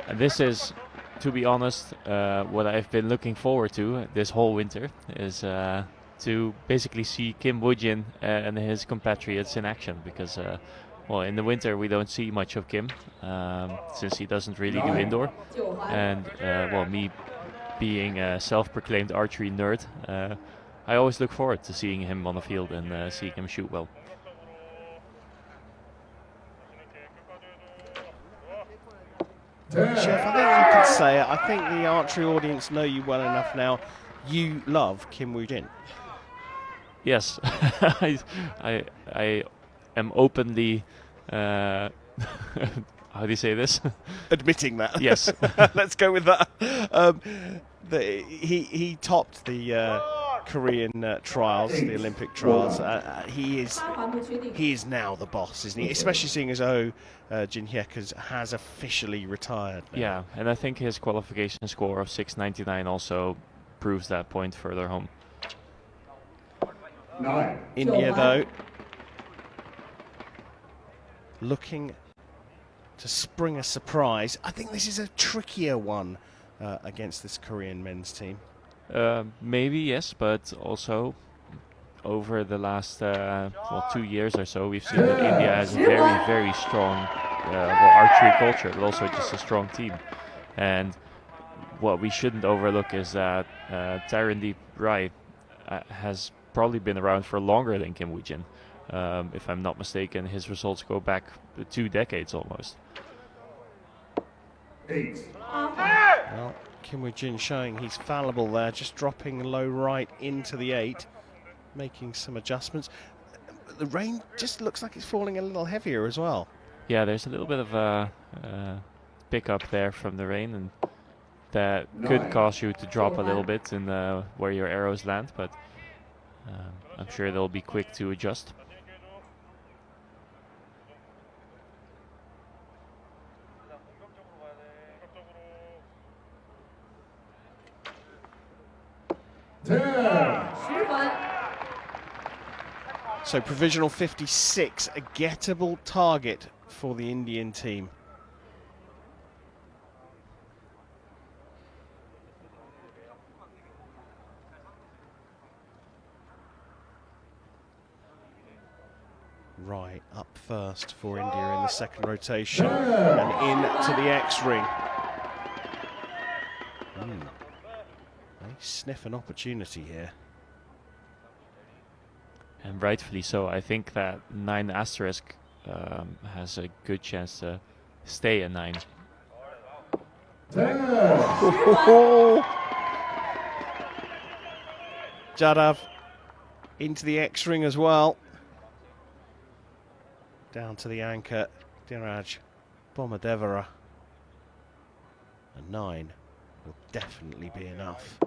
And this is, to be honest, what I've been looking forward to this whole winter, is to basically see Kim Woo-jin and his compatriots in action, because well, in the winter we don't see much of Kim, since he doesn't really do indoor, and well, me being a self-proclaimed archery nerd, I always look forward to seeing him on the field and seeing him shoot well. Chef, I think you could say it. I think the archery audience know you well enough now. You love Kim Woo-jin. Yes, I am openly, how do you say this? Admitting that. Yes. Let's go with that. He topped the Korean trials, the Olympic trials. He is now the boss, isn't he? Especially seeing as though Jin Hyek has officially retired now. Yeah, and I think his qualification score of 699 also proves that point further home. India, though, looking to spring a surprise. I think this is a trickier one against this Korean men's team. Maybe, yes, but also over the last 2 years or so, we've seen that India has a very, very strong archery culture, but also just a strong team. And what we shouldn't overlook is that Tarandeep Rai has probably been around for longer than Kim Woo-jin. If I'm not mistaken, his results go back 2 decades almost. Well, Kim Woo-jin showing he's fallible there, just dropping low right into the 8, making some adjustments. The rain just looks like it's falling a little heavier as well. Yeah, there's a little bit of a pickup there from the rain, and that could cause you to drop a little bit in where your arrows land, but I'm sure they'll be quick to adjust. So provisional 56, a gettable target for the Indian team. Right up first for India in the second rotation and into the X-ring. They sniff an opportunity here. And rightfully so. I think that 9 asterisk has a good chance to stay a 9. Jadav into the X-ring as well. Down to the anchor, Dheeraj Bommadevara. A 9 will definitely be enough.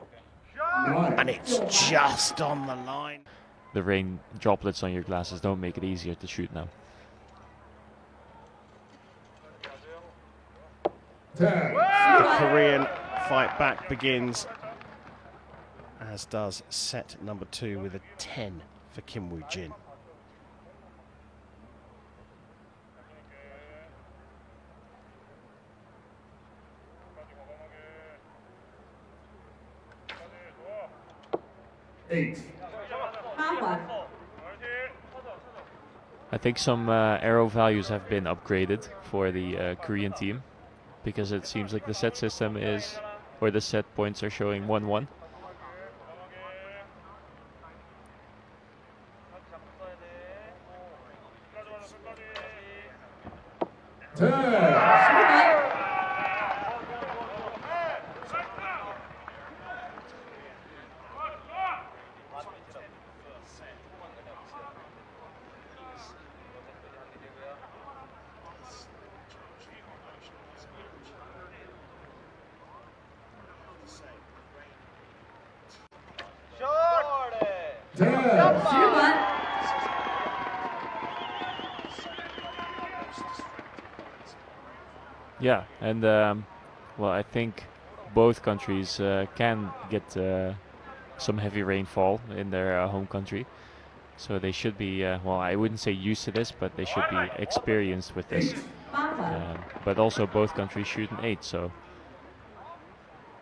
And it's just on the line. The rain droplets on your glasses don't make it easier to shoot now. The Korean fight back begins, as does set number 2 with a 10 for Kim Woo-jin. I think some arrow values have been upgraded for the Korean team, because it seems like the set system is, or the set points are showing 1-1. Yeah, and well, I think both countries can get some heavy rainfall in their home country, so they should be, well, I wouldn't say used to this, but they should be experienced with this. But also both countries shoot an 8, so.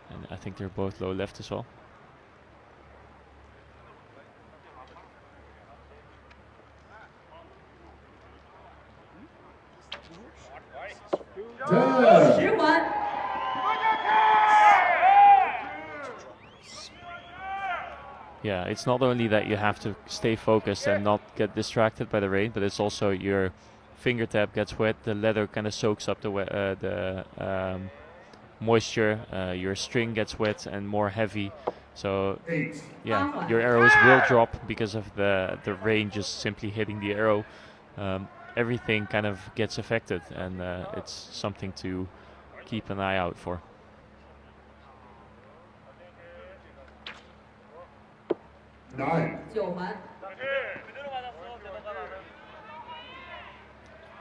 And I think they're both low left as well. Yeah, it's not only that you have to stay focused and not get distracted by the rain, but it's also your fingertip gets wet, the leather kind of soaks up the moisture, your string gets wet and more heavy. So yeah, your arrows will drop because of the rain just simply hitting the arrow. Everything kind of gets affected, and it's something to keep an eye out for.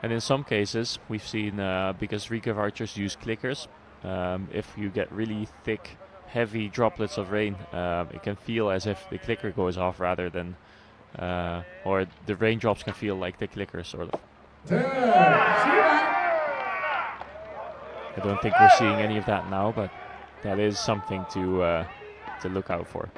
And in some cases, we've seen, because recurve archers use clickers, if you get really thick, heavy droplets of rain, it can feel as if the clicker goes off rather than, or the raindrops can feel like the clicker, sort of. I don't think we're seeing any of that now, but that is something to look out for.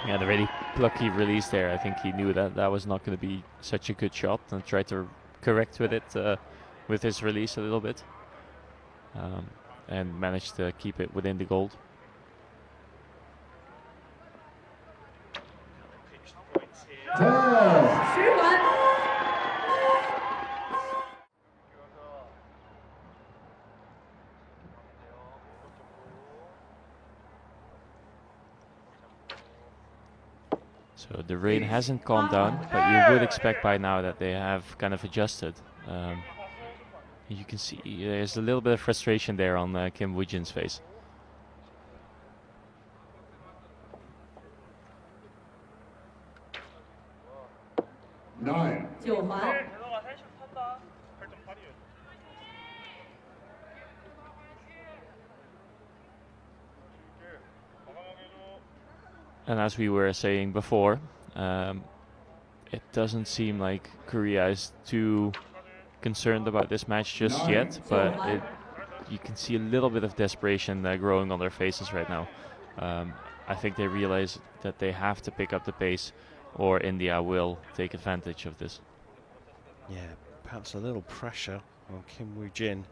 Yeah, the really plucky release there. I think he knew that that was not going to be such a good shot and tried to correct with it, with his release a little bit, and managed to keep it within the gold. So the rain hasn't calmed down, but you would expect by now that they have kind of adjusted. You can see there's a little bit of frustration there on Kim Woo-jin's face. And as we were saying before, it doesn't seem like Korea is too concerned about this match just yet, but you can see a little bit of desperation growing on their faces right now. I think they realize that they have to pick up the pace, or India will take advantage of this. Yeah, perhaps a little pressure on Kim Woo-jin.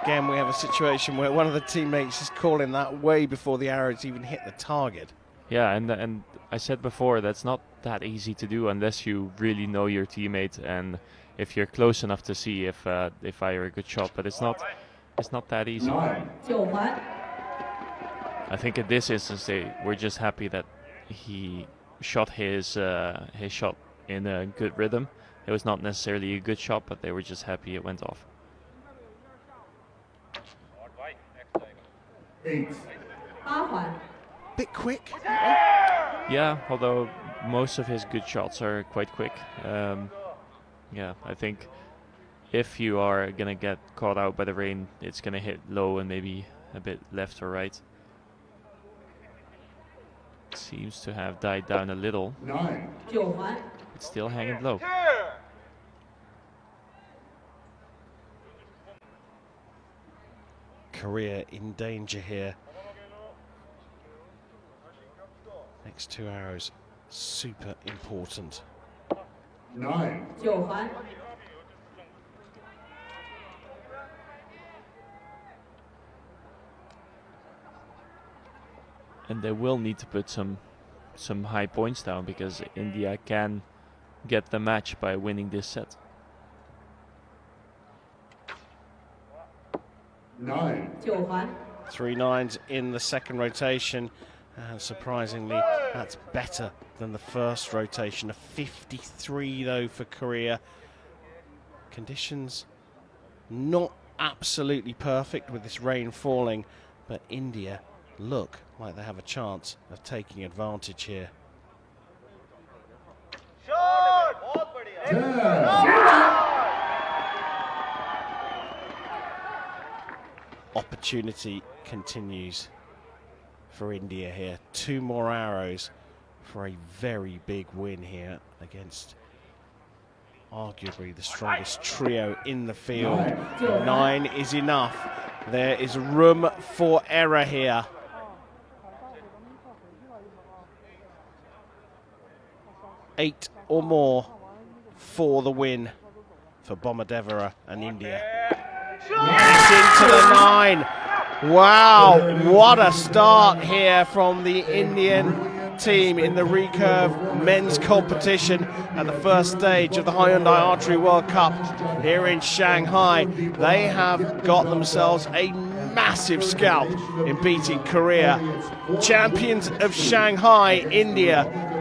Again, we have a situation where one of the teammates is calling that way before the arrows even hit the target. Yeah, and I said before, that's not that easy to do unless you really know your teammate and if you're close enough to see if they fire a good shot. But it's not that easy. I think in this instance, we're just happy that he shot his shot in a good rhythm. It was not necessarily a good shot, but they were just happy it went off. Bit quick. Yeah, although most of his good shots are quite quick. Yeah, I think if you are going to get caught out by the rain, it's going to hit low and maybe a bit left or right. It seems to have died down a little. It's still hanging low. Korea in danger here. Next 2 arrows, super important. And they will need to put some high points down because India can get the match by winning this set. 9. 3 9s in the second rotation, and surprisingly that's better than the first rotation. A 53 though for Korea. Conditions not absolutely perfect with this rain falling, but India look like they have a chance of taking advantage here. Opportunity continues for India here. 2 more arrows for a very big win here against arguably the strongest trio in the field. 9 is enough. There is room for error here. Eight or more for the win for Bomadevara and India. Yes, into the 9. Wow, what a start here from the Indian team in the recurve men's competition at the first stage of the Hyundai Archery World Cup here in Shanghai. They have got themselves a massive scalp in beating Korea. Champions of Shanghai, India,